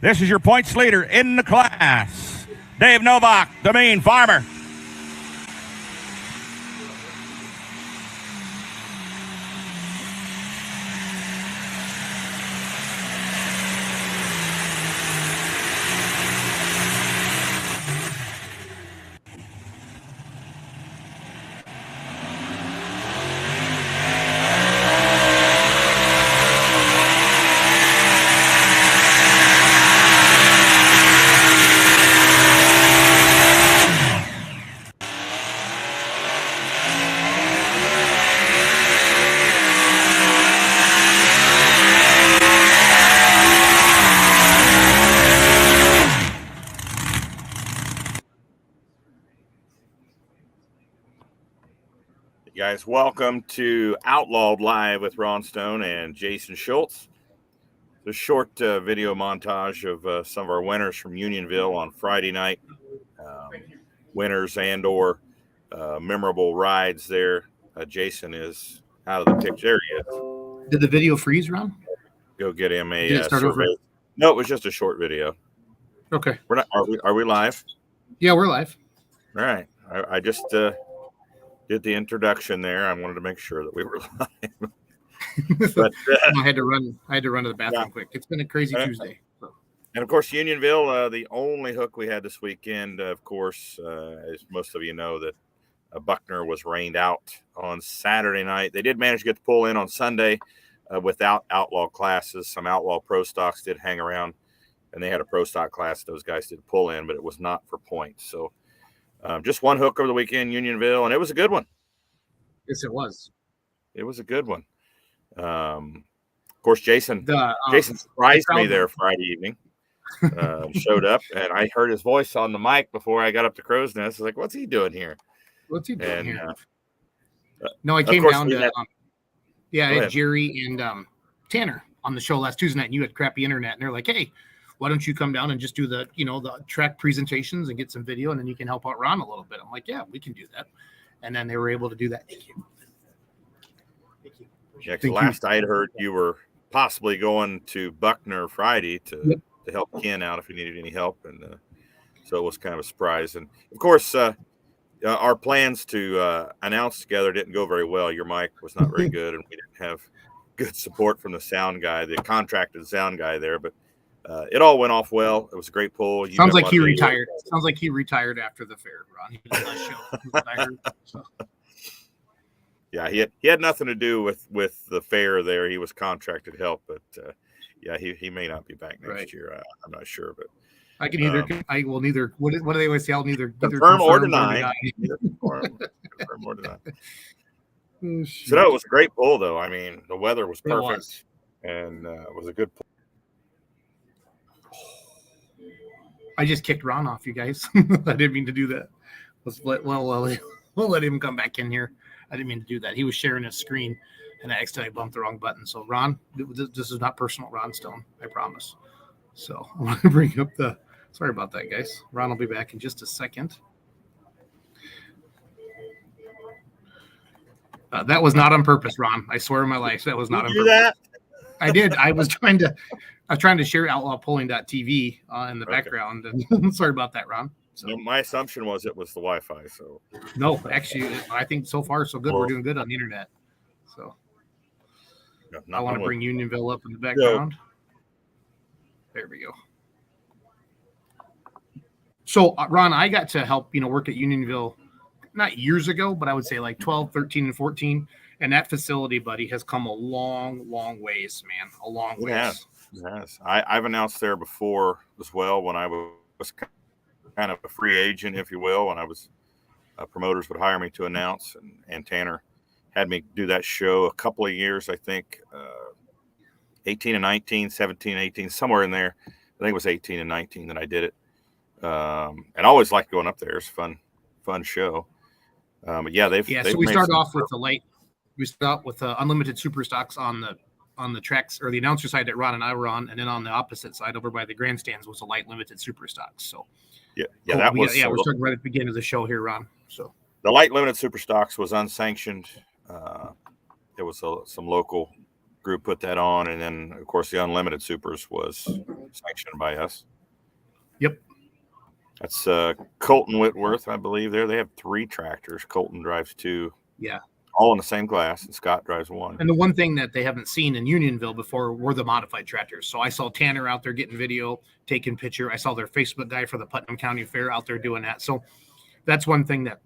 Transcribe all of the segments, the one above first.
This is your points leader in the class, Dave Novak, the Mean Farmer. Guys, welcome to Outlawed Live with Ron Stone and Jason Schultz. The short video montage of some of our winners from Unionville on Friday night. Winners and or memorable rides there. Jason is out of the picture. There he is. Did the video freeze, Ron? Go get him a Did it start survey. over? No, it was just a short video. Okay. We're not. Are we live? Yeah, we're live. All right. I just did the introduction there. I wanted to make sure that we were live. But I had to run to the bathroom quick. It's been a crazy Tuesday. So. And of course, Unionville, the only hook we had this weekend, of course, as most of you know, that Buckner was rained out on Saturday night. They did manage to get the pull in on Sunday without outlaw classes. Some outlaw pro stocks did hang around, and they had a pro stock class. Those guys did pull in, but it was not for points. So just one hook over the weekend, Unionville, and it was a good one. Yes, it was. It was a good one. Of course, Jason surprised me there Friday evening. Showed up, and I heard his voice on the mic before I got up to Crow's Nest. I was like, what's he doing here? What's he doing here? No, I came down to I had Jerry and Tanner on the show last Tuesday night, and you had crappy internet, and they're like, hey, why don't you come down and just do the track presentations and get some video, and then you can help out Ron a little bit. I'm like, yeah, we can do that. And then they were able to do that. Thank you. Yeah, because last I had heard you were possibly going to Buckner Friday to help Ken out if he needed any help. And so it was kind of a surprise. And, of course, our plans to announce together didn't go very well. Your mic was not very good, and we didn't have good support from the sound guy, the contracted sound guy there. But it all went off well. It was a great pull. Sounds like he retired. Sounds like he retired after the fair, Ron. He did that show. I heard, so. Yeah, he had nothing to do with the fair there. He was contracted help, but he may not be back next year. I'm not sure, but I can I will neither. What do they always say? I'll neither confirm or deny. Confirm or deny. Oh, so no, it was a great pull, though. I mean, the weather was perfect, and it was a good pull. I just kicked Ron off, you guys. I didn't mean to do that. We'll let him come back in here. I didn't mean to do that. He was sharing his screen, and I accidentally bumped the wrong button. So, Ron, this is not personal, Ron Stone. I promise. So, I want to bring up sorry about that, guys. Ron will be back in just a second. That was not on purpose, Ron. I swear on my life, that was not on purpose. That? I did. I was trying to share outlawpulling.tv in the background. And sorry about that, Ron. So my assumption was it was the Wi-Fi. So no, actually, I think so far so good. We're doing good on the internet. So I want to bring Unionville up in the background. There we go. So Ron, I got to help work at Unionville not years ago, but I would say like 12, 13, and 14. And that facility, buddy, has come a long, long ways, man. A long ways. Yes. I've announced there before as well when I was kind of a free agent, if you will, when I was promoters would hire me to announce, and Tanner had me do that show a couple of years, I think 18 and 19, 17, 18, somewhere in there. I think it was 18 and 19 that I did it. And I always liked going up there. It's a fun show. But so we start off with the light. We start with unlimited super stocks on the tracks, or the announcer side that Ron and I were on, and then on the opposite side over by the grandstands was a light limited super stocks. So we're starting right at the beginning of the show here, Ron. So the light limited super stocks was unsanctioned. It was some local group put that on, and then of course the Unlimited Supers was sanctioned by us. Yep. That's Colton Whitworth, I believe. They have 3 tractors. Colton drives 2. Yeah. All in the same class, and Scott drives 1. And the one thing that they haven't seen in Unionville before were the modified tractors. So I saw Tanner out there getting video, taking picture. I saw their Facebook guy for the Putnam County Fair out there doing that. So that's one thing that,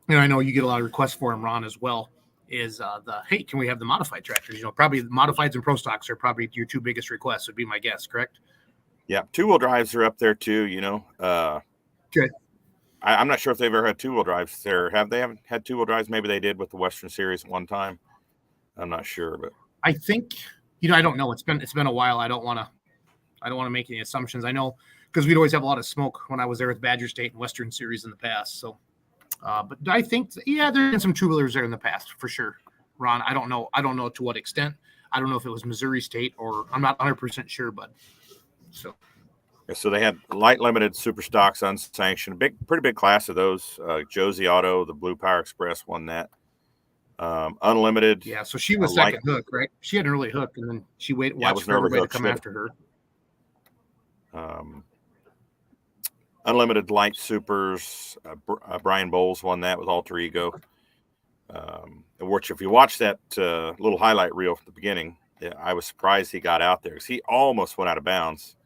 I know you get a lot of requests for them, Ron, as well, is hey, can we have the modified tractors? Probably the modifieds and pro stocks are probably your 2 biggest requests, would be my guess, correct? Yeah, 2-wheel drives are up there too, Good. I'm not sure if they've ever had 2-wheel drives there. Haven't had 2-wheel drives? Maybe they did with the Western Series at one time. I'm not sure, but I think, I don't know. It's been a while. I don't want to make any assumptions. I know because we'd always have a lot of smoke when I was there with Badger State and Western Series in the past. So, but I think, there's been some 2-wheelers there in the past for sure. Ron, I don't know to what extent. I don't know if it was Missouri State or I'm not 100% sure, but so they had light limited super stocks unsanctioned, pretty big class of those. Josie Auto, the Blue Power Express won that. Unlimited. Yeah, so she was second hook, right? She had an early hook, and then she watched for everybody to come after her. Unlimited light supers. Brian Bowles won that with Alter Ego. Which, if you watch that little highlight reel from the beginning, I was surprised he got out there because he almost went out of bounds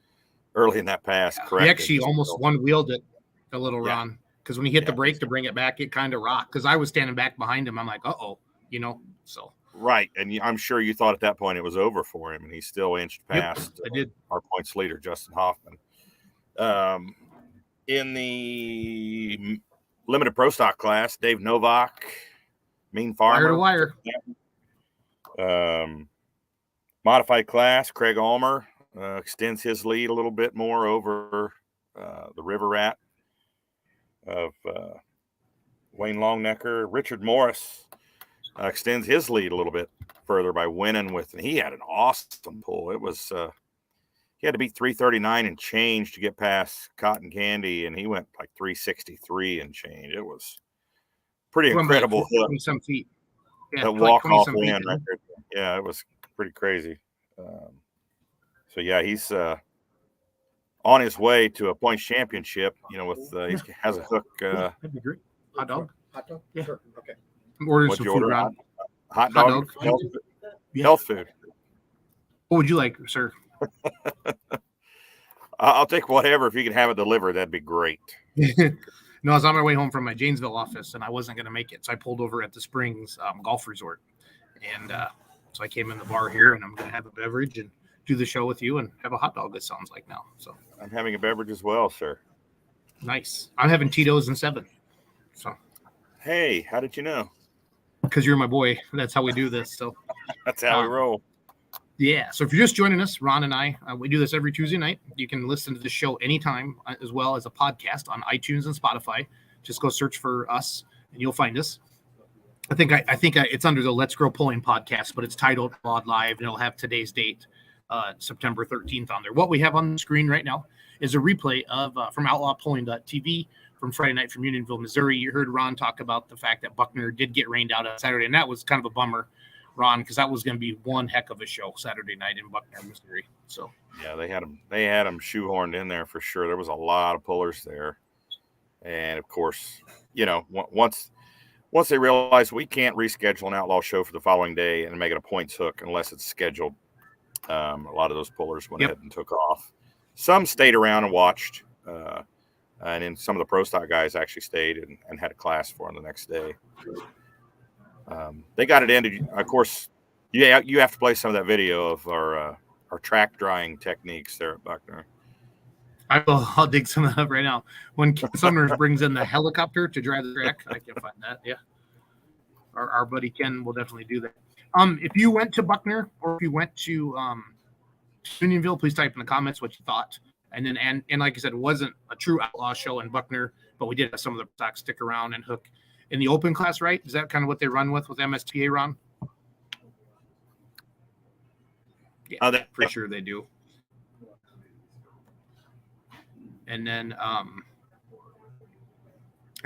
early in that pass. Correct. He actually almost one-wheeled it a little, Ron, because when he hit the brake to bring it back, it kind of rocked. Because I was standing back behind him. I'm like, uh-oh, so. Right, and I'm sure you thought at that point it was over for him, and he still inched past our points leader, Justin Hoffman. In the limited pro stock class, Dave Novak, Mean Farmer. Wire to wire. Modified class, Craig Ulmer extends his lead a little bit more over the River Rat of Wayne Longnecker. Richard Morris extends his lead a little bit further by winning with, and he had an awesome pull. It was he had to beat 339 and change to get past Cotton Candy, and he went like 363 and change. It was pretty incredible. 20 some feet. Yeah, that walk-off win right there. Yeah, it was pretty crazy. So yeah, he's on his way to a points championship. With he has a hook. That'd be great. Hot dog. Yeah. Sure. Okay. I'm ordering some food, Ron. Hot dog. Health food. What would you like, sir? I'll take whatever. If you can have it delivered, that'd be great. No, I was on my way home from my Janesville office, and I wasn't going to make it, so I pulled over at the Springs Golf Resort, and so I came in the bar here, and I'm going to have a beverage and do the show with you and have a hot dog. It sounds like now. So I'm having a beverage as well, sir. Nice. I'm having Tito's and 7. So. Hey, how did you know? Because you're my boy. That's how we do this. So that's how we roll. Yeah. So if you're just joining us, Ron and I, we do this every Tuesday night. You can listen to the show anytime, as well as a podcast on iTunes and Spotify. Just go search for us, and you'll find us. I think it's under the Let's Grow Pulling podcast, but it's titled Outlawed Live, and it'll have today's date, September 13th on there. What we have on the screen right now is a replay of from outlawpulling.tv from Friday night from Unionville, Missouri. You heard Ron talk about the fact that Buckner did get rained out on Saturday, and that was kind of a bummer, Ron, because that was going to be one heck of a show Saturday night in Buckner, Missouri. So yeah, they had them shoehorned in there for sure. There was a lot of pullers there, and of course, once they realized we can't reschedule an outlaw show for the following day and make it a points hook unless it's scheduled, a lot of those pullers went ahead and took off. Some stayed around and watched, and then some of the pro stock guys actually stayed and had a class for them the next day. They got it ended. Of course, you have to play some of that video of our track drying techniques there at Buckner. I'll dig some of that up right now. When Sumner brings in the helicopter to dry the track, I can find that. Yeah, our buddy Ken will definitely do that. If you went to Buckner or if you went to Unionville, please type in the comments what you thought. And then and like I said, it wasn't a true outlaw show in Buckner, but we did have some of the stocks stick around and hook in the open class, right? Is that kind of what they run with MSTA, Ron? Yeah, for sure they do. And then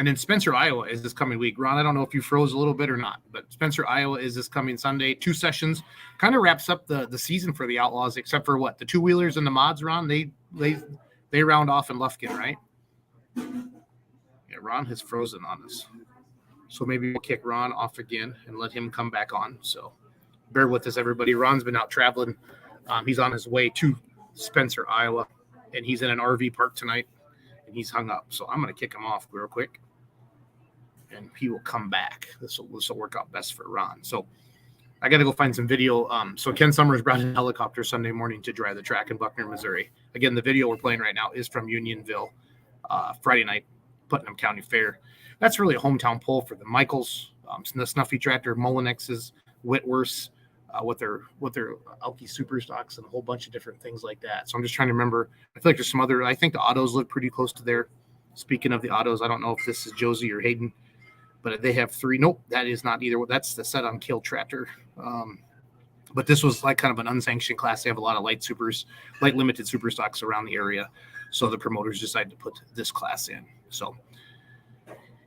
And then Spencer, Iowa is this coming week. Ron, I don't know if you froze a little bit or not, but Spencer, Iowa is this coming Sunday. 2 sessions. Kind of wraps up the season for the Outlaws, except for what? The 2-wheelers and the mods, Ron? They round off in Lufkin, right? Yeah, Ron has frozen on us. So maybe we'll kick Ron off again and let him come back on. So bear with us, everybody. Ron's been out traveling. He's on his way to Spencer, Iowa, and he's in an RV park tonight, and he's hung up. So I'm going to kick him off real quick. And he will come back. This will work out best for Ron. So I got to go find some video. So Ken Summers brought a helicopter Sunday morning to drive the track in Buckner, Missouri. Again, the video we're playing right now is from Unionville, Friday night, Putnam County Fair. That's really a hometown pull for the Michaels, the Snuffy Tractor, Mullinexes, Whitworths, with their Elke super stocks and a whole bunch of different things like that. So I'm just trying to remember. I feel like there's some other. I think the autos live pretty close to there. Speaking of the autos, I don't know if this is Josie or Hayden. But they have 3. Nope, that is not either. That's the Set on Kill Tractor. But this was like kind of an unsanctioned class. They have a lot of light limited super stocks around the area. So the promoters decided to put this class in. So,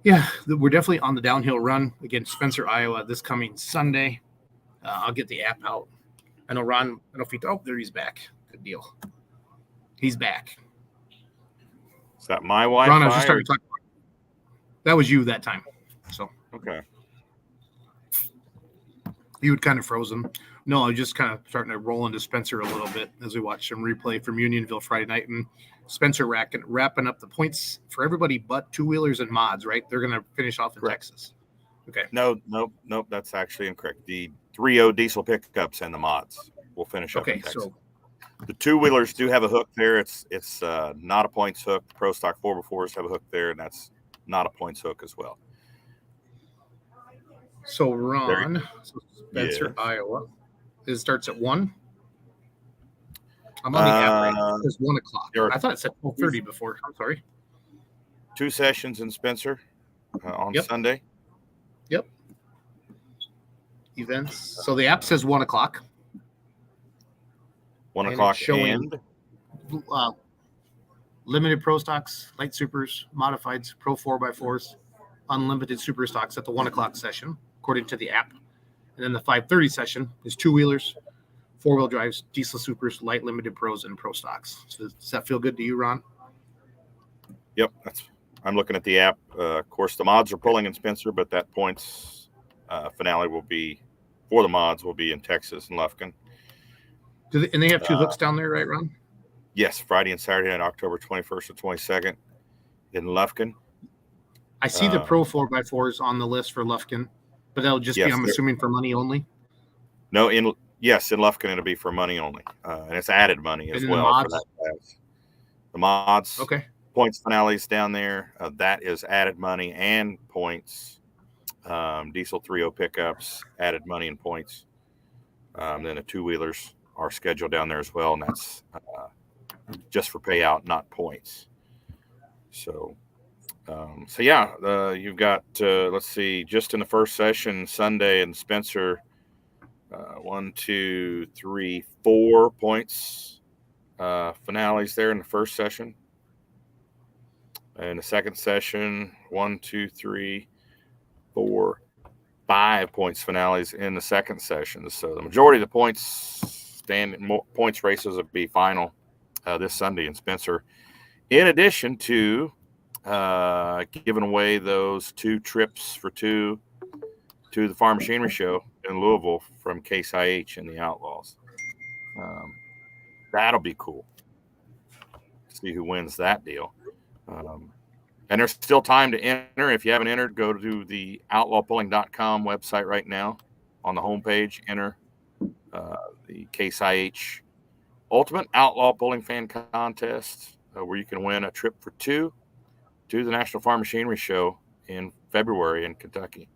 yeah, we're definitely on the downhill run against Spencer, Iowa this coming Sunday. I'll get the app out. I know Ron, I don't know if there he's back. Good deal. He's back. Is that my Wi-Fi? Ron, I was just starting to talk about that was you that time. So okay, you had kind of frozen. No, I was just kind of starting to roll into Spencer a little bit as we watched some replay from Unionville Friday night, and Spencer wrapping up the points for everybody but 2-wheelers and mods. Right, they're going to finish off in correct. Texas. Okay. Nope. That's actually incorrect. The 3.0 diesel pickups and the mods will finish up in Texas. So the 2-wheelers do have a hook there. It's not a points hook. The Pro Stock 4x4s have a hook there, and that's not a points hook as well. So Ron, Spencer, Iowa. It starts at 1. I'm on the app right now. It's 1 o'clock. I thought it said 12:30 before. I'm sorry. 2 sessions in Spencer on Sunday. Yep. Events. So the app says 1 o'clock. 1 o'clock showing limited pro stocks, light supers, modifieds, pro 4x4s, unlimited super stocks at the 1 o'clock session, according to the app. And then the 5:30 session is 2-wheelers, 4-wheel drives, diesel supers, light limited pros, and pro stocks. So does that feel good to you, Ron? Yep. I'm looking at the app. Of course, the mods are pulling in Spencer, but that points finale will be for the mods will be in Texas and Lufkin. And they have 2 hooks down there, right, Ron? Yes, Friday and Saturday night, October 21st and 22nd in Lufkin. I see the Pro 4x4s on the list for Lufkin, but that'll just be, I'm assuming, for money only? No, in Lufkin, it'll be for money only. And it's added money as well for that class. The mods, points finales down there, that is added money and points. Diesel 3.0 pickups, added money and points. Then the 2-wheelers are scheduled down there as well, and that's just for payout, not points. So you've got let's see, just in the first session Sunday in Spencer, 1, 2, 3, 4 points finales there in the first session. And the second session, 1, 2, 3, 4, 5 points finales in the second session. So the majority of the points races will be final this Sunday in Spencer. In addition to giving away those 2 trips for 2 to the Farm Machinery Show in Louisville from Case IH and the Outlaws. That'll be cool. See who wins that deal. And there's still time to enter. If you haven't entered, go to the outlawpulling.com website right now. On the homepage, enter the Case IH Ultimate Outlaw Pulling Fan Contest, where you can win a trip for 2 to the National Farm Machinery Show in February in Kentucky.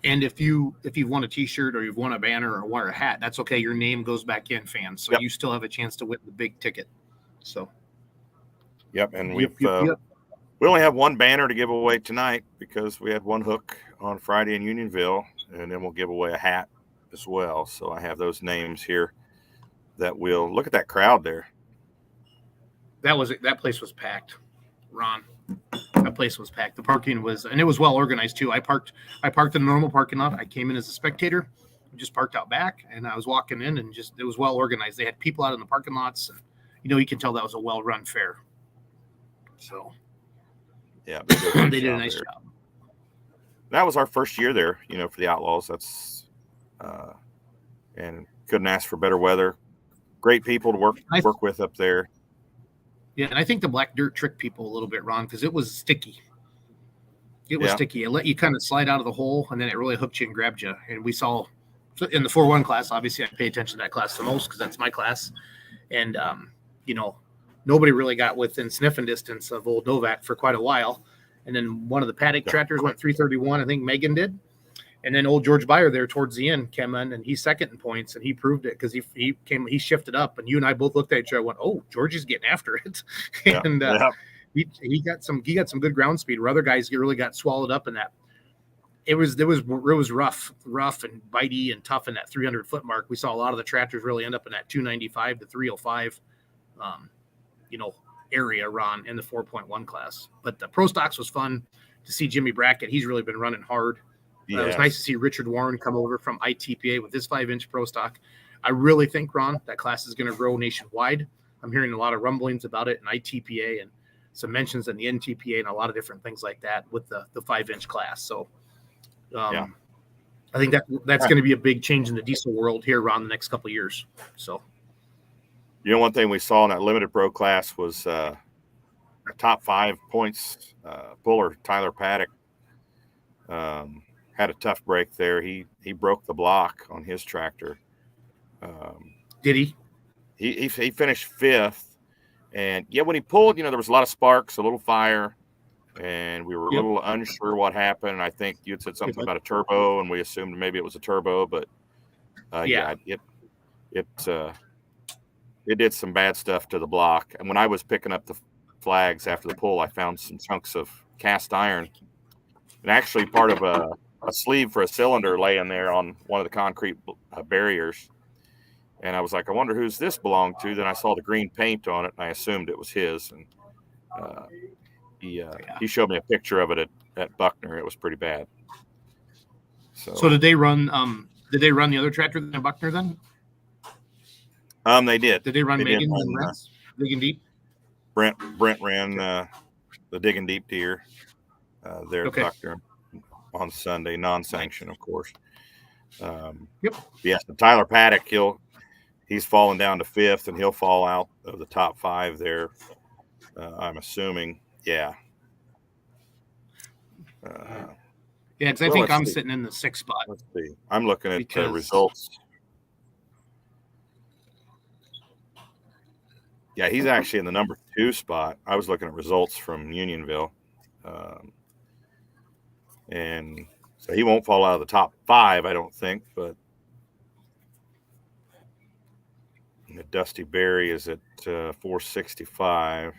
And if you've won a T-shirt or you've won a banner or won a hat, that's okay. Your name goes back in, fans. So you still have a chance to win the big ticket. So. Yep, and we only have 1 banner to give away tonight because we had 1 hook on Friday in Unionville, and then we'll give away a hat as well. So I have those names here that will look at that crowd there. That place was packed. Ron. That place was packed. The parking was, and it was well organized too. I parked in the normal parking lot. I came in as a spectator, just parked out back, and I was walking in, and just it was well organized. They had people out in the parking lots, and you can tell that was a well run fair. So, yeah, they did a nice job. That was our first year there, for the Outlaws. That's and couldn't ask for better weather. Great people to work with up there. Yeah, and I think the black dirt tricked people a little bit, Ron, because it was sticky. It was sticky. It let you kind of slide out of the hole, and then it really hooked you and grabbed you. And we saw in the 4-1 class, obviously I pay attention to that class the most because that's my class. And, nobody really got within sniffing distance of old Novak for quite a while. And then one of the paddock tractors went 331, I think Megan did. And then old George Beyer there towards the end came in, and he's second in points, and he proved it because he shifted up, and you and I both looked at each other and went, "Oh, George is getting after it," and he got some good ground speed. Where other guys really got swallowed up in that. It was rough and bitey and tough in that 300-foot mark. We saw a lot of the tractors really end up in that 295 to 305, area, Ron, in the 4.1 class. But the Pro Stocks was fun to see Jimmy Brackett. He's really been running hard. It was nice to see Richard Warren come over from ITPA with his 5-inch Pro Stock. I really think, Ron, that class is going to grow nationwide. I'm hearing a lot of rumblings about it in ITPA and some mentions in the NTPA and a lot of different things like that with the 5-inch class. So I think that's going to be a big change in the diesel world here around the next couple of years. So, one thing we saw in that limited pro class was top 5 points puller Tyler Paddock. Had a tough break there. He broke the block on his tractor. Did he? He finished 5th, and when he pulled, there was a lot of sparks, a little fire, and we were a little unsure what happened. I think you had said something about a turbo, and we assumed maybe it was a turbo, but it did some bad stuff to the block. And when I was picking up the flags after the pull, I found some chunks of cast iron, and actually part of a sleeve for a cylinder laying there on one of the concrete barriers. And I was like, I wonder whose this belonged to. Then I saw the green paint on it, and I assumed it was his. And he showed me a picture of it at Buckner. It was pretty bad. So did they run the other tractor than Buckner then? They did. Did they run Megan and Brent's Digging Deep? Brent ran the Digging Deep tier there at Buckner on Sunday, non-sanctioned, of course. Yes, Tyler Paddock, he's fallen down to 5th, and he'll fall out of the top 5 there. I'm assuming, because I think I'm sitting in the 6th spot. Let's see. I'm looking at the results. Yeah, he's actually in the number 2 spot. I was looking at results from Unionville. And so he won't fall out of the top 5, I don't think, but Dusty Berry is at 465.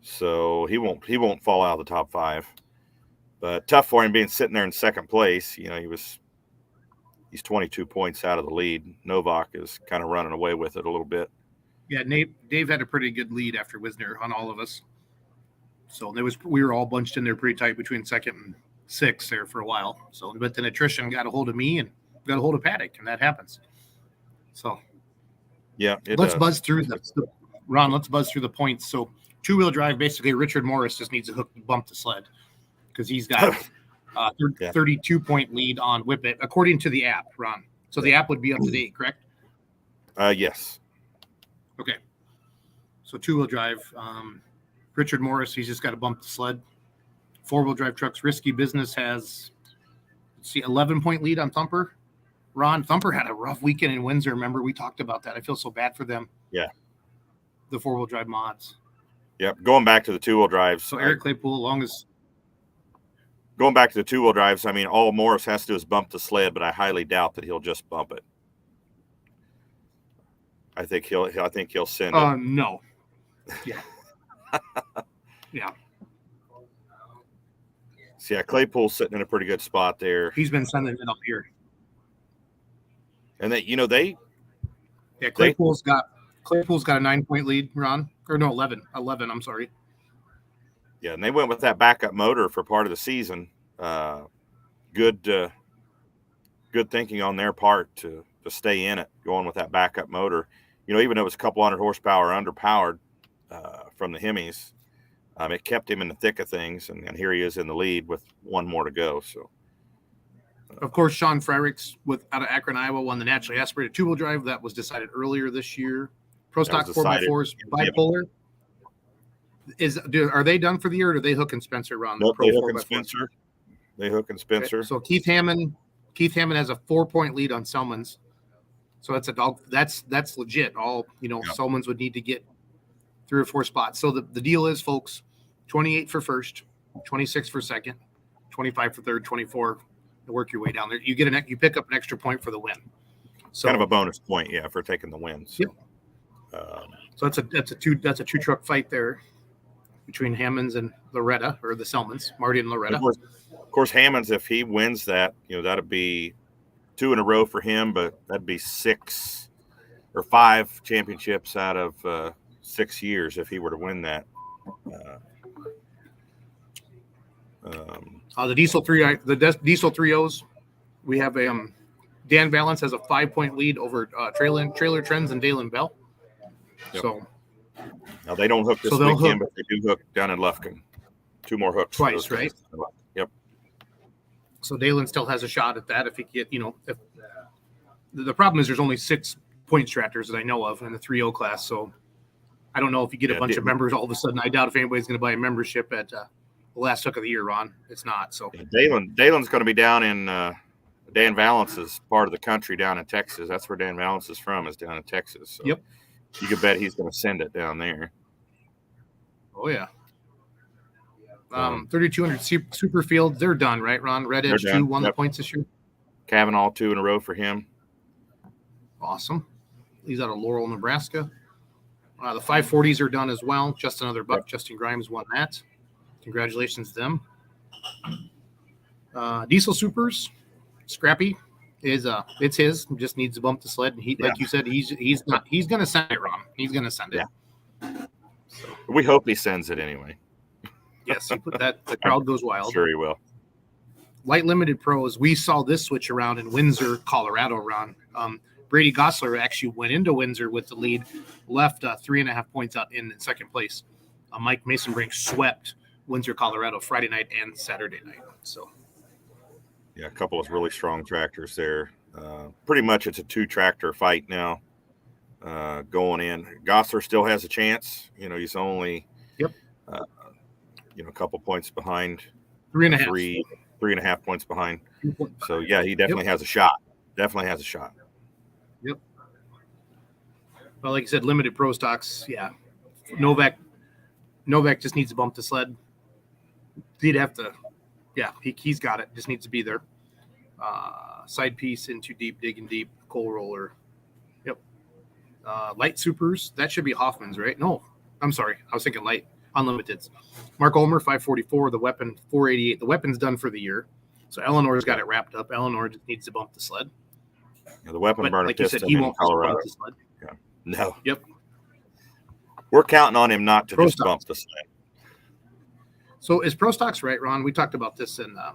So he won't fall out of the top 5. But tough for him being sitting there in 2nd place. He's 22 points out of the lead. Novak is kind of running away with it a little bit. Yeah, Dave had a pretty good lead after Wisner on all of us. So we were all bunched in there pretty tight between 2nd and 6th there for a while. So, but then attrition got a hold of me and got a hold of Paddock, and that happens. So, let's buzz through Ron. Let's buzz through the points. So, 2-wheel drive, basically, Richard Morris just needs a hook to bump the sled because he's got 32-point lead on Whippet according to the app, Ron. So the app would be up to date, correct? Yes. Okay. So 2-wheel drive. Richard Morris, he's just got to bump the sled. 4-wheel drive trucks, Risky Business has, 11-point lead on Thumper. Ron, Thumper had a rough weekend in Windsor. Remember, we talked about that. I feel so bad for them. Yeah. The 4-wheel drive mods. Yep. Going back to the 2-wheel drives. So Eric Claypool, going back to the 2-wheel drives, all Morris has to do is bump the sled, but I highly doubt that he'll just bump it. I think he'll send it. No. Yeah. Yeah. So Claypool's sitting in a pretty good spot there. He's been sending it up here. And Claypool's Claypool's got Claypool's got a 9-point lead, Ron. Or no, 11. 11, I'm sorry. Yeah, and they went with that backup motor for part of the season. Good thinking on their part to stay in it, going with that backup motor. Even though it was a couple hundred horsepower underpowered from the Hemis, it kept him in the thick of things, and here he is in the lead with one more to go. So, of course, Sean Frericks out of Akron, Iowa, won the naturally aspirated two-wheel drive. That was decided earlier this year. Pro Stock 4x4s bipolar. Are they done for the year, or do they hook and Spencer around the Pro 4x4? They hook and Spencer. Okay. So Keith Hammond has a 4-point lead on Selmans. So that's a dog. That's legit. All Selmans would need to get 3 or 4 spots. So the deal is, folks, 28 for first, 26 for second, 25 for third, 24 to work your way down there. You pick up an extra point for the win. So kind of a bonus point, for taking the win. So, so that's a two truck fight there between Hammonds and Loretta, or the Selmans, Marty and Loretta. Of course, Hammonds, if he wins that, that'd be 2 in a row for him, but that'd be 6 or 5 championships out of 6 years if he were to win that. The Diesel 3.0s, we have Dan Valance has a 5-point lead over Trailer Trends and Dalen Bell. Yep. So now they don't hook this weekend, but they do hook down in Lufkin. 2 more hooks twice, right? Yep. So Dalen still has a shot at that if he get, if the problem is there's only 6 point tractors that I know of in the 3.0 class. So I don't know if you get a bunch of members all of a sudden. I doubt if anybody's going to buy a membership at the last hook of the year, Ron. It's not. So Dalen's going to be down in Dan Valance's part of the country down in Texas. That's where Dan Valance is from, is down in Texas. So yep. You could bet he's going to send it down there. Oh, yeah. 3,200 super fields. They're done, right, Ron? Red Edge 2 won the points this year. Kavanaugh 2 in a row for him. Awesome. He's out of Laurel, Nebraska. The 540s are done as well. Just another buck. Yep. Justin Grimes won that. Congratulations to them. Diesel Supers, Scrappy is it's his. Just needs to bump the sled. And like you said, he's going to send it, Ron. He's going to send it. Yeah. So. We hope he sends it anyway. Yes, you put that. The crowd goes wild. Sure, he will. Light Limited Pros. We saw this switch around in Windsor, Colorado. Ron. Brady Gosler actually went into Windsor with the lead, left 3.5 points out in second place. Mike Masonbrink swept Windsor, Colorado Friday night and Saturday night. So, yeah, a couple of really strong tractors there. Pretty much it's a 2-tractor fight now going in. Gosler still has a chance. He's only a couple points behind. 3.5. 3.5 points behind. So, yeah, he definitely has a shot. Definitely has a shot. Yep. Well, like you said, limited pro stocks. Yeah. Novak just needs to bump the sled. He'd have to. Yeah, he's got it. Just needs to be there. Side piece into deep, digging deep, coal roller. Yep. Light supers. That should be Hoffman's, right? No, I'm sorry. I was thinking light unlimiteds. Mark Ulmer, 544. The weapon, 488. The weapon's done for the year. So Eleanor's got it wrapped up. Eleanor just needs to bump the sled. Yeah, the weapon burner like piston said, he in Colorado. Bump the sled. Yeah. No. Yep. We're counting on him not to Pro just stocks. bump the sled. So is Pro Stocks right, Ron? We talked about this in it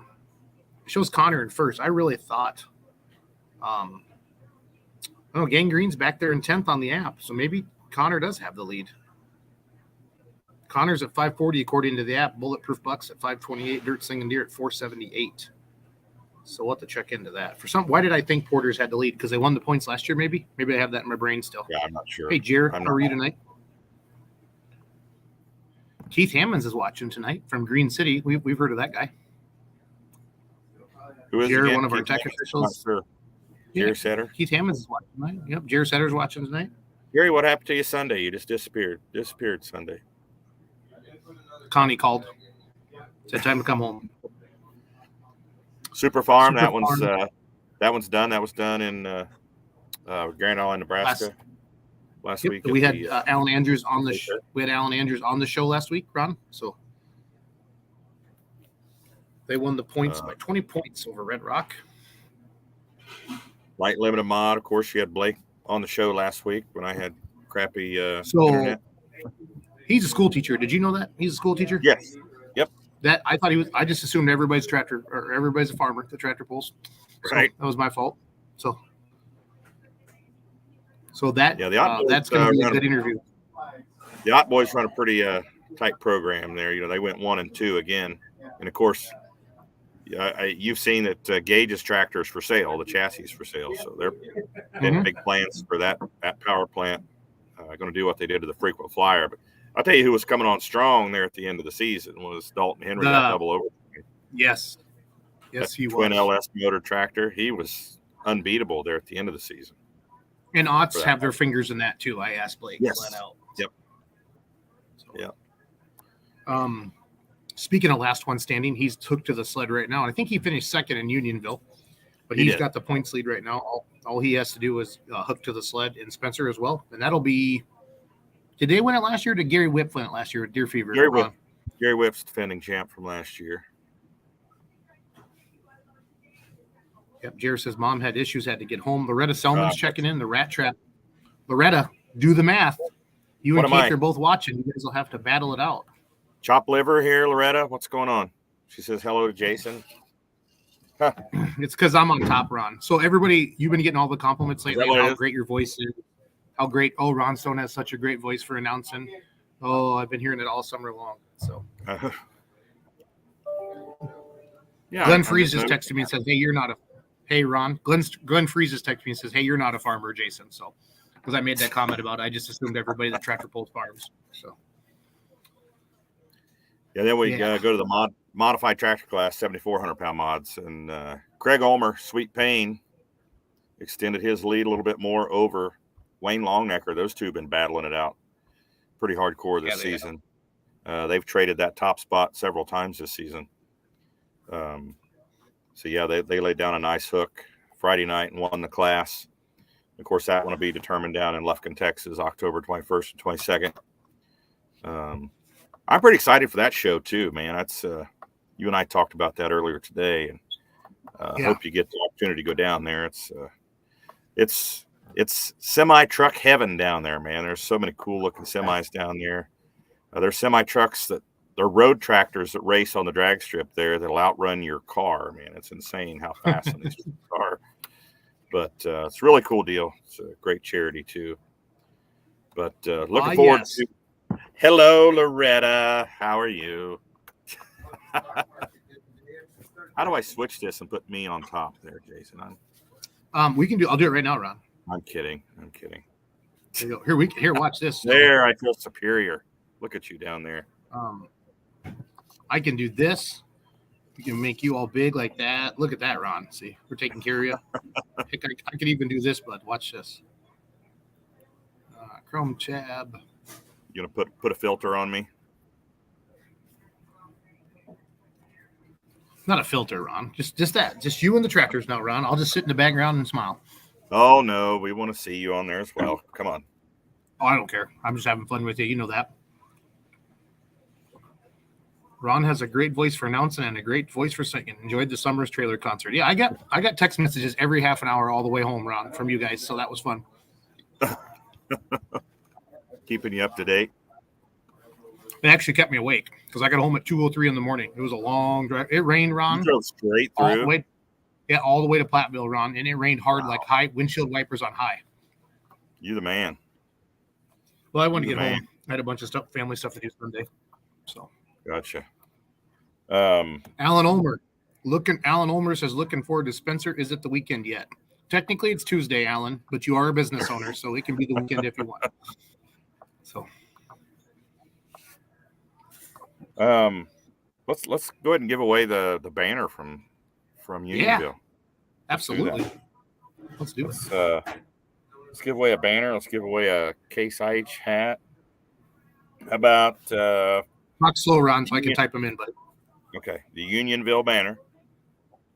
shows Connor in first. I really thought Gangrene's back there in 10th on the app. So maybe Connor does have the lead. Connor's at 540 according to the app. Bulletproof Bucks at 528. Dirt Singing Deer at 478. So we'll have to check into that. Why did I think Porter's had the lead? Because they won the points last year, maybe? Maybe I have that in my brain still. Yeah, I'm not sure. Hey, Jared, how are you tonight? Keith Hammonds is watching tonight from Green City. We've heard of that guy. Who is Jared, again? one of our Keith tech Hammonds? officials. Sure. Jerry Setter. Keith Hammonds is watching tonight. Yep, Jerry Setter's watching tonight. Jerry, what happened to you Sunday? You just disappeared. Disappeared Sunday. Connie called. Said time to come home. Super Farm. Super that one's Farm. That one's done. That was done in Grand Island, Nebraska. Last week. We had Alan Andrews on the we had Alan Andrews on the show last week, Ron. So they won the points by 20 points over Red Rock. Light Limited Mod, of course. You had Blake on the show last week when I had crappy So internet. he's a school teacher. Did you know that he's a school teacher? Yes. Yep. That I thought he was. I just assumed everybody's tractor or everybody's a farmer. The tractor pulls. So Right. that was my fault. So that Yeah, the Ott that's boys, going to be a run good interview. The Ott boys run a pretty tight program there. You know, they went 1 and 2 again, and of course, you've seen that Gage's tractor is for sale. The chassis is for sale, so they're big plans for that power plant. Going to do what they did to the frequent flyer. But I'll tell you who was coming on strong there at the end of the season was Dalton Henry. That double over. Yes, he twin was. LS motor tractor. He was unbeatable there at the end of the season. And Otts have their fingers in that too. I asked Blake. Yes. Flat out. Yep. Yep. Speaking of last one standing, he's hooked to the sled right now. I think he finished second in Unionville, but he's got the points lead right now. All he has to do is hook to the sled in Spencer as well, and that'll be. Did they win it last year? Or did Gary Whip win it last year at Deer Fever? Gary Whip's defending champ from last year. Yep. Jared says mom had issues, had to get home. Loretta Selman's checking in. The Rat Trap. Loretta, do the math. You and Keith are both watching. You guys will have to battle it out. Chop liver here, Loretta. What's going on? She says hello to Jason. Huh. It's because I'm on top, Ron. So everybody, you've been getting all the compliments lately on how great your voice is. How great. Oh, Ron Stone has such a great voice for announcing. Oh, I've been hearing it all summer long. So. Yeah. Glenn Freeze just texted me and says, "Hey, you're not a." Hey, Ron. Glenn Freeze just texted me and says, "Hey, you're not a farmer, Jason." So, because I made that comment about it, I just assumed everybody that tractor pulls farms. So. Yeah, then we go to the modified tractor class, 7,400 pound mods, and Craig Ulmer, Sweet Pain, extended his lead a little bit more over Wayne Longnecker. Those two have been battling it out pretty hardcore this season. They've traded that top spot several times this season. So yeah, they laid down a nice hook Friday night and won the class. Of course, that one will be determined down in Lufkin, Texas, October 21st and 22nd. I'm pretty excited for that show too, man. That's you and I talked about that earlier today, and hope you get the opportunity to go down there. It's semi truck heaven down there, man. There's so many cool looking semis down there. There's semi trucks they're road tractors that race on the drag strip there that'll outrun your car, man. It's insane how fast some of these are. But it's a really cool deal. It's a great charity too. But looking forward to. Hello, Loretta. How are you? How do I switch this and put me on top there, Jason? We can do. I'll do it right now, Ron. I'm kidding. Here, watch this. There, I feel superior. Look at you down there. I can do this. We can make you all big like that. Look at that, Ron. See, we're taking care of you. Heck, I could even do this, bud. Watch this. Chrome tab. You gonna put a filter on me? Not a filter, Ron. Just that. Just you and the tractors now, Ron. I'll just sit in the background and smile. Oh no, we want to see you on there as well. Come on. Oh, I don't care. I'm just having fun with you. You know that. Ron has a great voice for announcing and a great voice for singing. Enjoyed the Summers trailer concert. Yeah, I got text messages every half an hour all the way home, Ron, from you guys. So that was fun. Keeping you up to date. It actually kept me awake because I got home at 2:03 in the morning. It was a long drive. It rained, Ron. You drove straight through. All the way to Platteville, Ron, and it rained hard, like high windshield wipers on high. You the man. Well, I wanted to get home. I had a bunch of stuff, family stuff to do Sunday. So. Gotcha. Alan Ulmer. Alan Ulmer says, looking forward to Spencer. Is it the weekend yet? Technically, it's Tuesday, Alan, but you are a business owner, so it can be the weekend if you want. So. Let's go ahead and give away the banner from Unionville. Yeah, absolutely. Let's do it. Let's give away a banner. Let's give away a Case IH hat. How about talk slow, Ron, so I can type them in, buddy. Okay, the Unionville banner.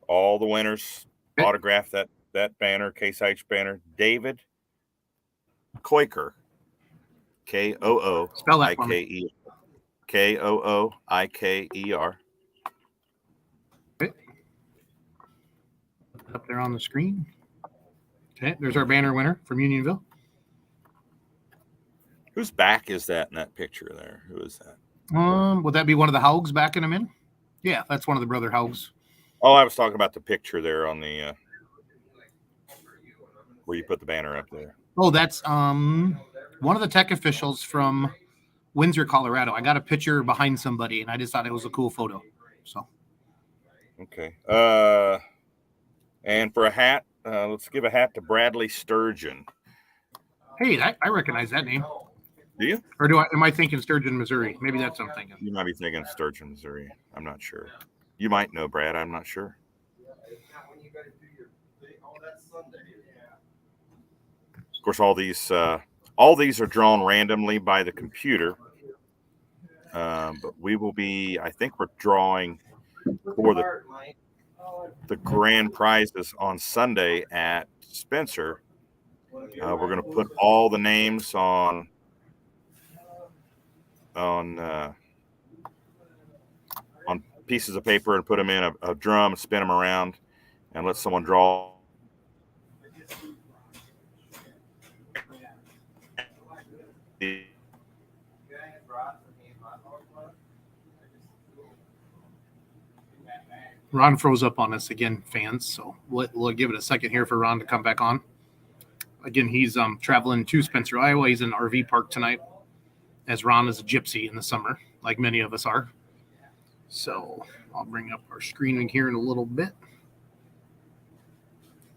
All the winners autograph that banner, Case IH banner. David Koiker, Kooike. Spell that for me. Kooiker. Okay. Up there on the screen. Okay, there's our banner winner from Unionville. Whose back is that in that picture there? Who is that? Would that be one of the Haugs backing him in? Yeah, that's one of the brother Haugs. Oh, I was talking about the picture there on the where you put the banner up there. Oh, that's one of the tech officials from Windsor, Colorado. I got a picture behind somebody, and I just thought it was a cool photo. So, okay. And for a hat, let's give a hat to Bradley Sturgeon. Hey, I recognize that name. Do you? Or am I thinking Sturgeon, Missouri? Maybe that's what I'm thinking. You might be thinking Sturgeon, Missouri. I'm not sure. You might know Brad. I'm not sure. Of course, all these are drawn randomly by the computer. But we will be. I think we're drawing for the grand prizes on Sunday at Spencer. We're going to put all the names on pieces of paper and put them in a drum, spin them around, and let someone draw. Ron froze up on us again, fans. So we'll give it a second here for Ron to come back on. Again, he's traveling to Spencer, Iowa. He's in an RV park tonight, as Ron is a gypsy in the summer, like many of us are. So I'll bring up our screen here in a little bit.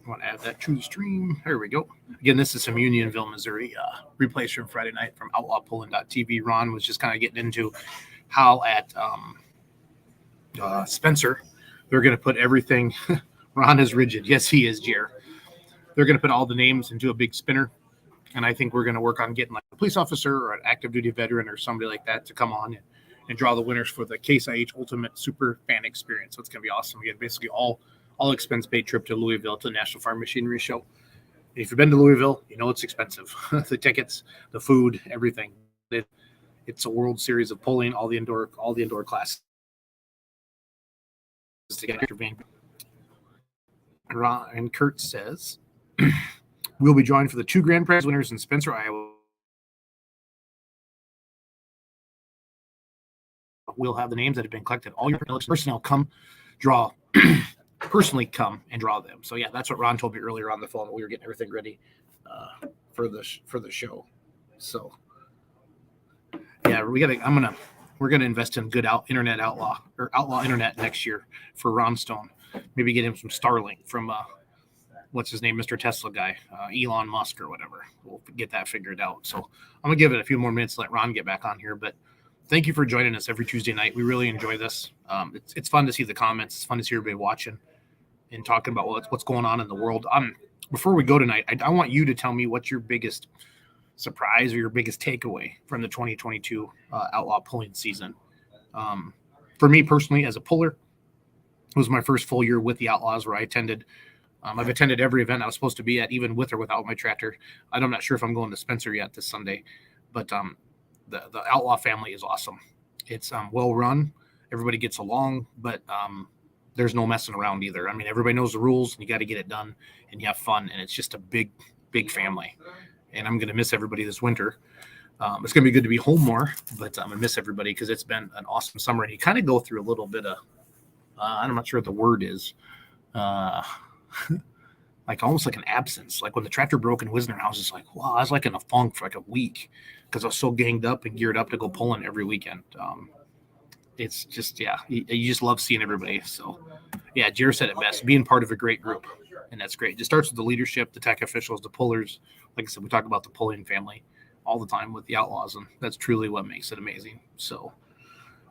I want to add that to the stream. There we go. Again, this is from Unionville, Missouri. Replays from Friday night from outlawpulling.tv. Ron was just kind of getting into how at Spencer, they're going to put everything. Ron is rigid. Yes, he is, Jer. They're going to put all the names into a big spinner. And I think we're going to work on getting like a police officer or an active duty veteran or somebody like that to come on and draw the winners for the Case IH Ultimate Super Fan Experience. So it's going to be awesome. We get basically all expense paid trip to Louisville to the National Farm Machinery Show. And if you've been to Louisville, you know it's expensive. The tickets, the food, everything. It's a World Series of pulling, all the indoor classes together. And Kurt says, we'll be drawing for the 2 grand prize winners in Spencer, Iowa. We'll have the names that have been collected. All your personnel come draw, personally come and draw them. So yeah, that's what Ron told me earlier on the phone. We were getting everything ready for the show. So yeah, we're gonna invest in good internet outlaw internet next year for Ron Stone. Maybe get him some Starlink from what's his name, Mr. Tesla guy, Elon Musk or whatever. We'll get that figured out. So I'm gonna give it a few more minutes to let Ron get back on here. But thank you for joining us every Tuesday night. We really enjoy this. It's fun to see the comments. It's fun to see everybody watching and talking about what's going on in the world. Before we go tonight, I want you to tell me what's your biggest surprise or your biggest takeaway from the 2022 outlaw pulling season. For me personally, as a puller, it was my first full year with the Outlaws where I attended. I've attended every event I was supposed to be at, even with or without my tractor. I'm not sure if I'm going to Spencer yet this Sunday, but the Outlaw family is awesome. It's well run. Everybody gets along, but there's no messing around either. I mean, everybody knows the rules, and you got to get it done, and you have fun, and it's just a big, big family. And I'm going to miss everybody this winter. It's going to be good to be home more, but I'm going to miss everybody because it's been an awesome summer. And you kind of go through a little bit of, I'm not sure what the word is, like almost like an absence. Like when the tractor broke in Wisner, I was just like, wow, I was like in a funk for like a week because I was so ganged up and geared up to go pulling every weekend. It's just, yeah, you just love seeing everybody. So, yeah, Jared said it best, being part of a great group, and that's great. It just starts with the leadership, the tech officials, the pullers. Like I said, we talk about the pulling family all the time with the Outlaws, and that's truly what makes it amazing. So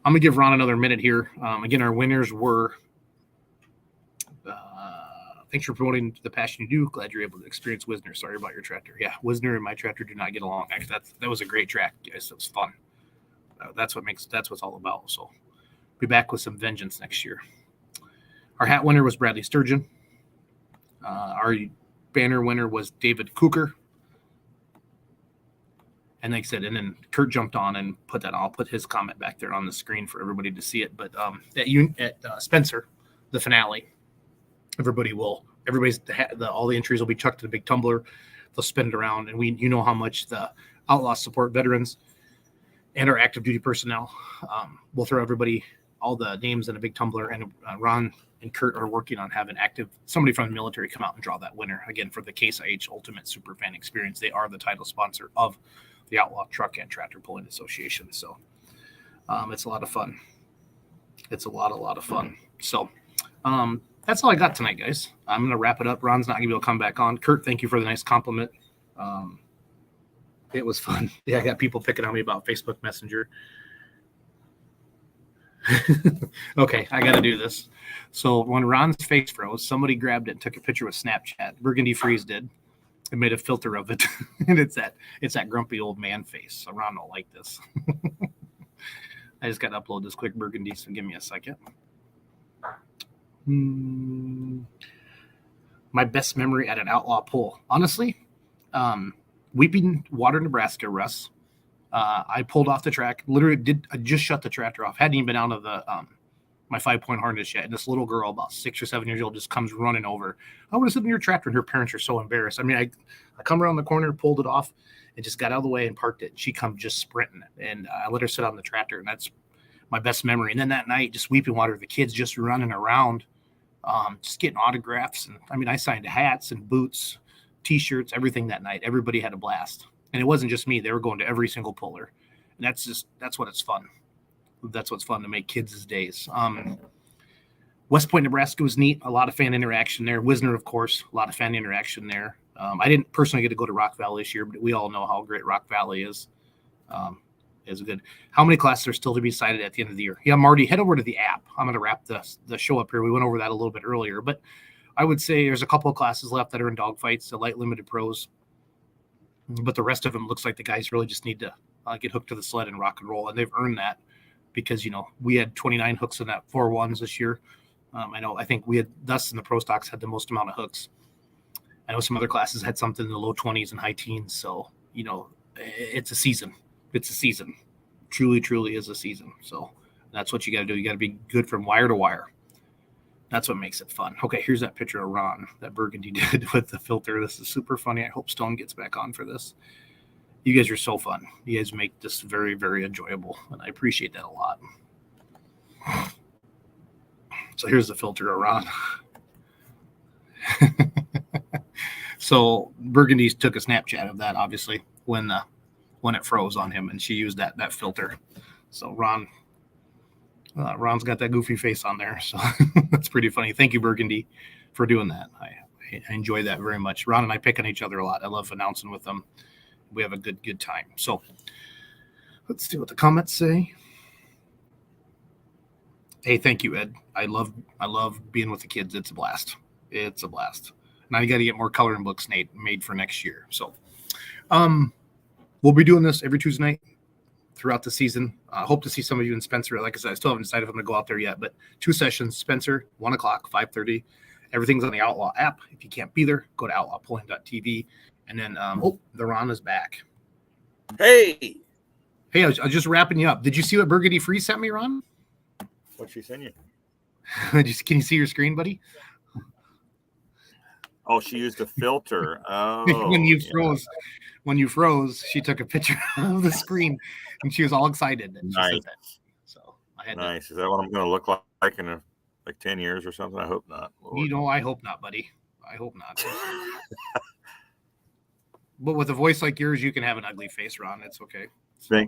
I'm going to give Ron another minute here. Again, our winners were thanks for promoting the passion you do. Glad you're able to experience Wisner. Sorry about your tractor. Yeah, Wisner and my tractor do not get along. Actually, that was a great track, guys. That was fun. That's what's all about. So be back with some vengeance next year. Our hat winner was Bradley Sturgeon. Our banner winner was David Cooker. And like I said, and then Kurt jumped on and put that. I'll put his comment back there on the screen for everybody to see it. But at Spencer, the finale, all the entries will be chucked to the big tumbler. They'll spin it around, and you know how much the outlaw support veterans and our active duty personnel. We'll throw everybody all the names in a big tumbler, and Ron and Kurt are working on having somebody from the military come out and draw that winner again for the Case IH Ultimate Superfan Experience. They are the title sponsor of the Outlaw Truck and Tractor Pulling Association. So it's a lot of fun. It's a lot of fun. So that's all I got tonight, guys. I'm going to wrap it up. Ron's not going to be able to come back on. Kurt, thank you for the nice compliment. It was fun. Yeah, I got people picking on me about Facebook Messenger. Okay, I got to do this. So when Ron's face froze, somebody grabbed it and took a picture with Snapchat. Burgundy Freeze did and made a filter of it. And it's that grumpy old man face. So Ron don't like this. I just got to upload this quick, Burgundy, so give me a second. My best memory at an outlaw pull. Honestly, Weeping Water, Nebraska, Russ. I pulled off the track. I just shut the tractor off. Hadn't even been out of the my 5-point harness yet. And this little girl, about 6 or 7 years old, just comes running over. I would have sitting in your tractor, and her parents are so embarrassed. I mean, I come around the corner, pulled it off, and just got out of the way and parked it. She comes just sprinting, and I let her sit on the tractor, and that's my best memory. And then that night, just Weeping Water, the kids just running around, just getting autographs. And I mean, I signed hats and boots, T-shirts, everything that night. Everybody had a blast. And it wasn't just me. They were going to every single puller. And that's what it's fun. That's what's fun to make kids' days. West Point, Nebraska was neat. A lot of fan interaction there. Wisner, of course, a lot of fan interaction there. I didn't personally get to go to Rock Valley this year, but we all know how great Rock Valley is. Is good. How many classes are still to be decided at the end of the year? Yeah, Marty, head over to the app. I'm going to wrap the show up here. We went over that a little bit earlier, but I would say there's a couple of classes left that are in dogfights, the light limited pros. But the rest of them looks like the guys really just need to get hooked to the sled and rock and roll. And they've earned that because, we had 29 hooks in that 4-1s this year. I think we had, thus in the pro stocks, had the most amount of hooks. I know some other classes had something in the low 20s and high teens. So, it's a season. It's a season. Truly, truly is a season. So that's what you got to do. You got to be good from wire to wire. That's what makes it fun. Okay, here's that picture of Ron that Burgundy did with the filter. This is super funny. I hope Stone gets back on for this. You guys are so fun. You guys make this very, very enjoyable, and I appreciate that a lot. So here's the filter of Ron. So Burgundy took a Snapchat of that, obviously, when it froze on him, and she used that filter. So Ron's got that goofy face on there, so that's pretty funny. Thank you, Burgundy, for doing that. I enjoy that very much. Ron and I pick on each other a lot. I love announcing with them. We have a good time. So let's see what the comments say. Hey, thank you, Ed. I love being with the kids. It's a blast. It's a blast. Now you got to get more coloring books, Nate, made for next year. So we'll be doing this every Tuesday night throughout the season. I hope to see some of you in Spencer. Like I said, I still haven't decided if I'm going to go out there yet, but 2 sessions, Spencer, 1 o'clock, 5:30. Everything's on the Outlaw app. If you can't be there, go to outlawpulling.tv. And then, the Ron is back. Hey, I was just wrapping you up. Did you see what Burgundy Free sent me, Ron? what'd she send you? Can you see your screen, buddy? Oh, she used a filter. Oh, when you froze, she took a picture of the screen, and she was all excited. And nice. Said that. So I had nice. Is that what I'm going to look like in 10 years or something? I hope not. Lord. I hope not, buddy. I hope not. But with a voice like yours, you can have an ugly face, Ron. It's okay. So.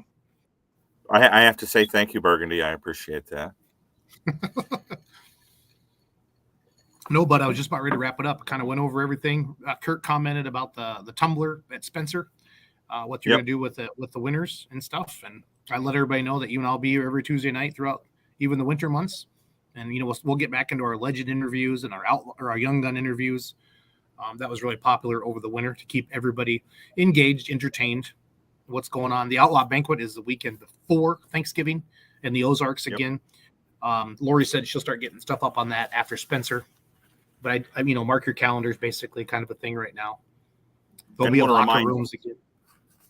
I have to say thank you, Burgundy. I appreciate that. No, but I was just about ready to wrap it up. Kind of went over everything. Kurt commented about the tumbler at Spencer, what you're going to do with the winners and stuff. And I let everybody know that you and I'll be here every Tuesday night throughout even the winter months. And we'll get back into our legend interviews and our young gun interviews. That was really popular over the winter to keep everybody engaged, entertained. What's going on? The Outlaw Banquet is the weekend before Thanksgiving in the Ozarks again. Lori said she'll start getting stuff up on that after Spencer. But I mark your calendars, basically kind of a thing right now. There'll be a locker rooms again.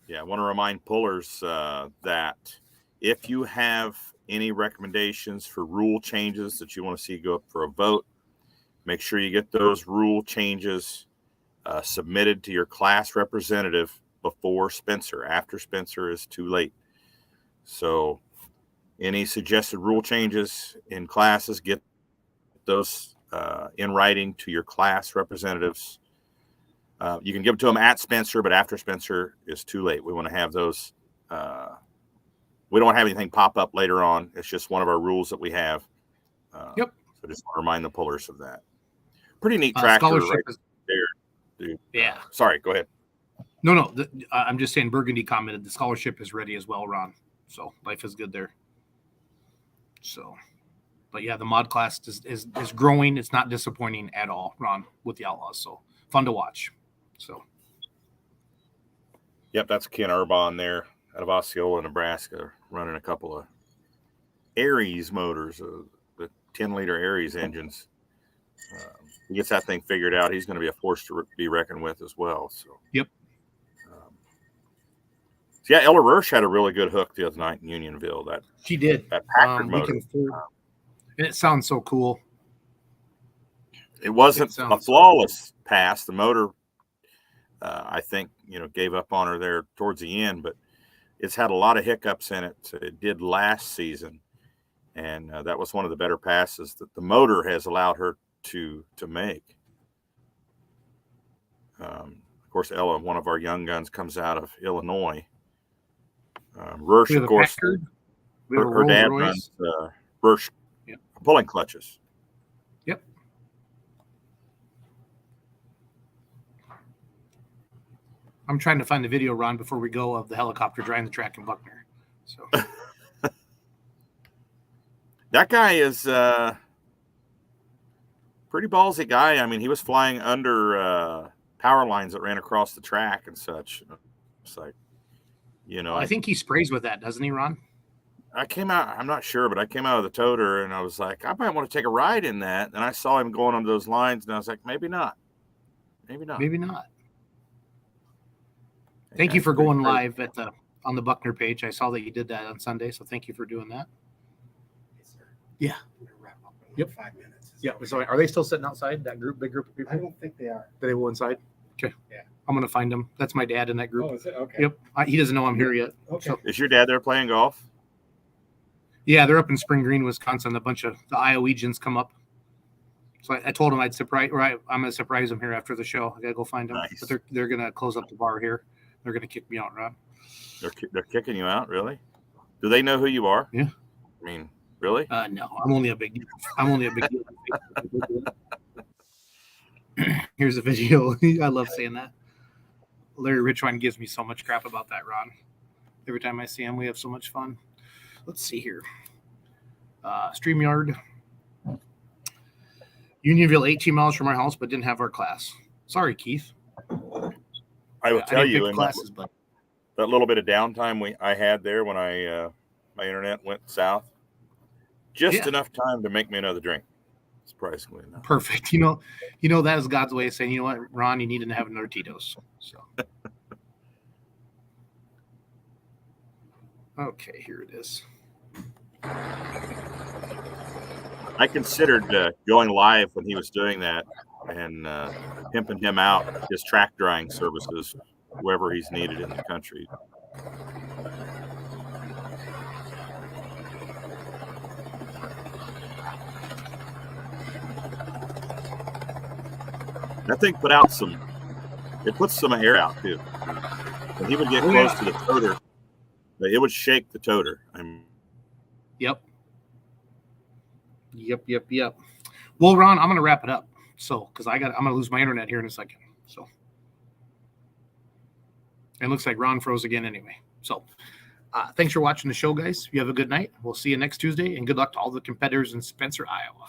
Yeah, I want to remind pullers that if you have any recommendations for rule changes that you want to see go up for a vote, make sure you get those rule changes submitted to your class representative before Spencer. After Spencer is too late. So any suggested rule changes in classes, get those in writing to your class representatives. You can give it to them at Spencer, but after Spencer is too late. We want to have those. We don't want to have anything pop up later on. It's just one of our rules that we have. Yep. So just want to remind the pullers of that. Pretty neat tractor right there, dude. Yeah. Sorry, go ahead. No. I'm just saying Burgundy commented the scholarship is ready as well, Ron. So life is good there. So, but yeah, the mod class is growing. It's not disappointing at all, Ron, with the Outlaws. So fun to watch. So. Yep, that's Ken Urbon there out of Osceola, Nebraska, running a couple of Aries motors, the 10-liter Aries engines. He gets that thing figured out. He's going to be a force to be reckoned with as well. So. Yep. Yeah, Ella Roche had a really good hook the other night in Unionville. She did. That Packard motor. And it sounds so cool. It wasn't a flawless pass. The motor, I think, gave up on her there towards the end, but it's had a lot of hiccups in it. It did last season, and that was one of the better passes that the motor has allowed her to make. Of course, Ella, one of our young guns, comes out of Illinois. Roche, of course, her dad runs Roche pulling clutches. Yep. I'm trying to find the video, Ron, before we go, of the helicopter driving the track in Buckner. So that guy is pretty ballsy guy. I mean, he was flying under power lines that ran across the track and such. It's like, I think he sprays with that, doesn't he, Ron? I came out, I'm not sure, but I came out of the toter and I was like, I might want to take a ride in that. And I saw him going under those lines and I was like, maybe not. Maybe not. Thank you for going live on the Buckner page. I saw that you did that on Sunday, so thank you for doing that. Yes, sir. Yeah. I'm gonna wrap up in Yep. 5 minutes. Yeah. So are they still sitting outside, that big group of people? I don't think they are. Do they go inside? Okay. Yeah. I'm going to find them. That's my dad in that group. Oh, is it? Okay. Yep. He doesn't know I'm here yet. Okay. So, Is your dad there playing golf? yeah, they're up in Spring Green, Wisconsin. A bunch of the Iowegians come up. So I told him I'd surprise, or I'm going to surprise them here after the show. I got to go find them. Nice. But they're going to close up the bar here. They're going to kick me out, Ron. They're kicking you out, really? Do they know who you are? Yeah. I mean, really? No, I'm only a big deal. Here's a video. I love saying that. Larry Richwine gives me so much crap about that, Ron. Every time I see him, we have so much fun. Let's see here. StreamYard. Unionville, 18 miles from our house, but didn't have our class. Sorry, Keith. I will tell you, in classes, but that little bit of downtime I had there when my internet went south, just enough time to make me another drink. Surprisingly enough. Perfect. That is God's way of saying, you know what, Ron, you need to have another Tito's. So, okay, here it is. I considered going live when he was doing that and pimping him out his track drying services wherever he's needed in the country. That thing puts some air out too. When he would get close to the toter, it would shake the toter. Yep. Well, Ron, I'm going to wrap it up. So, because I'm going to lose my internet here in a second. So, it looks like Ron froze again anyway. So, thanks for watching the show, guys. You have a good night. We'll see you next Tuesday, and good luck to all the competitors in Spencer, Iowa.